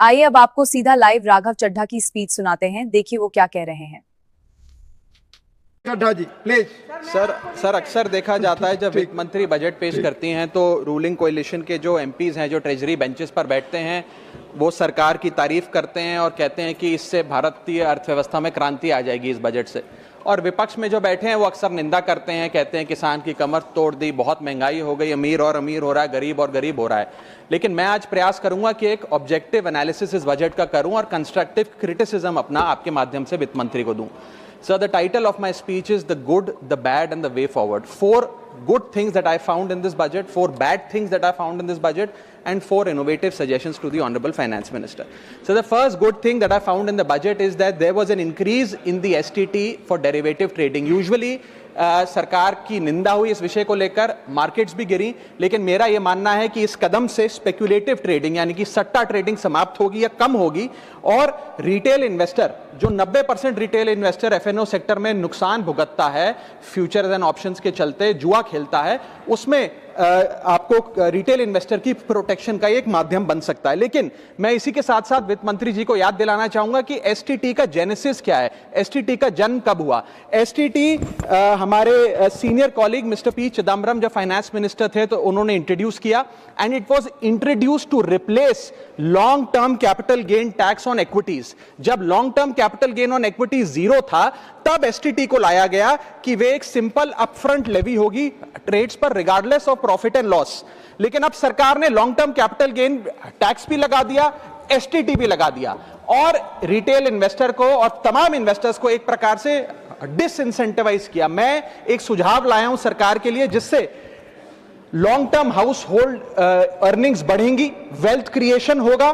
आइए अब आपको सीधा लाइव राघव चड्ढा की स्पीच सुनाते हैं। देखिए वो क्या कह रहे हैं। चड्ढा जी प्लीज। सर अक्सर देखा जाता है जब वित्त मंत्री बजट पेश करती हैं तो रूलिंग कोalition के जो एमपीज हैं जो ट्रेजरी बेंचेस पर बैठते हैं वो सरकार की तारीफ करते हैं और कहते हैं कि इससे भारतीय अर्थव्यवस्था में क्रांति आ जाएगी इस बजट से। और विपक्ष में जो बैठे हैं वो अक्सर निंदा करते हैं, कहते हैं किसान की कमर तोड़ दी, बहुत महंगाई हो गई, अमीर और अमीर हो रहा है, गरीब और गरीब हो रहा है। लेकिन मैं आज प्रयास करूंगा कि एक ऑब्जेक्टिव एनालिसिस इस बजट का करूं और कंस्ट्रक्टिव क्रिटिसिज्म अपना आपके माध्यम से वित्त मंत्री को दूं। So the title of my speech is The Good, the Bad and the Way Forward. 4 good things that I found in this budget, 4 bad things that I found in this budget, and 4 innovative suggestions to the Honorable Finance Minister. So the first good thing that I found in the budget is that there was an increase in the STT for derivative trading. Usually सरकार की निंदा हुई इस विषय को लेकर, markets भी गिरी, लेकिन मेरा यह मानना है कि इस कदम से स्पेक्युलेटिव ट्रेडिंग यानी कि सट्टा ट्रेडिंग समाप्त होगी या कम होगी और रिटेल इन्वेस्टर जो 90% रिटेल इन्वेस्टर एफएनओ सेक्टर में नुकसान भुगतता है, फ्यूचर्स एंड ऑप्शंस के चलते जुआ खेलता है, उसमें आपको रिटेल इन्वेस्टर की प्रोटेक्शन का एक माध्यम बन सकता है। लेकिन मैं इसी के साथ साथ वित्त मंत्री जी को याद दिलाना चाहूंगा कि एसटीटी का जेनेसिस क्या है, एसटीटी का जन्म कब हुआ। एसटीटी हमारे senior colleague mister P Chidambaram जब फाइनेंस मिनिस्टर थे तो उन्होंने इंट्रोड्यूस किया and it was introduce to replace long term capital gain tax on equities. जब long term capital gain on equities zero था तब एसटीटी को लाया गया कि वे एक सिंपल अपफ्रंट लेवी होगी ट्रेड्स पर regardless of profit and loss. लेकिन अब सरकार ने long term capital gain tax भी लगा दिया, एसटीटी भी लगा दिया और रिटेल इन्वेस्टर को और तमाम इन्वेस्टर्स को एक प्रकार से डिसइंसेंटिवाइज किया। मैं एक सुझाव लाया हूं सरकार के लिए जिससे long term house hold earnings बढ़ेंगी, वेल्थ क्रिएशन होगा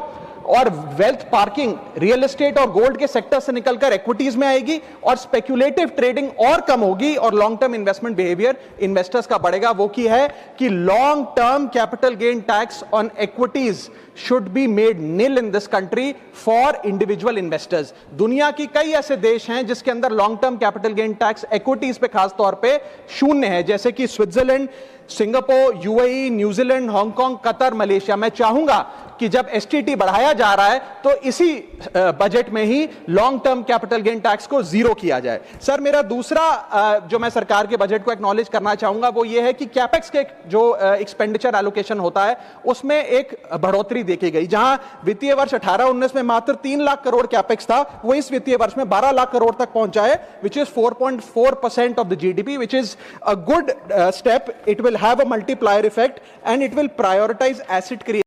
और वेल्थ पार्किंग रियल एस्टेट और गोल्ड के सेक्टर से निकलकर इक्विटीज में आएगी और स्पेक्युलेटिव ट्रेडिंग और कम होगी और long term investment behaviour investors का बढ़ेगा। वो की है कि long term capital gain tax on equities should be made nil in this country for individual investors. दुनिया की कई ऐसे देश हैं जिसके अंदर long term capital gain tax equities पे खास तौर पे शून्य है, जैसे कि Switzerland, Singapore, UAE, New Zealand, Hong Kong, Qatar, Malaysia. मैं चाहूंगा कि जब एसटीटी बढ़ाया जा रहा है तो इसी बजट में ही long term capital gain tax को जीरो किया जाए। सर मेरा दूसरा जो मैं सरकार के बजट को एक्नॉलेज करना चाहूंगा वो ये है कि कैपेक्स के जो एक्सपेंडिचर एलोकेशन होता है उसमें एक बढ़ोतरी देखी गई। जहां वित्तीय वर्ष 18-19 में मात्र 3 लाख करोड़ कैपेक्स था, वो इस वित्तीय वर्ष में 12 लाख करोड़ तक पहुंचा है, which is 4.4% of the GDP, which is a good step. It will have a multiplier effect and it will prioritise asset creation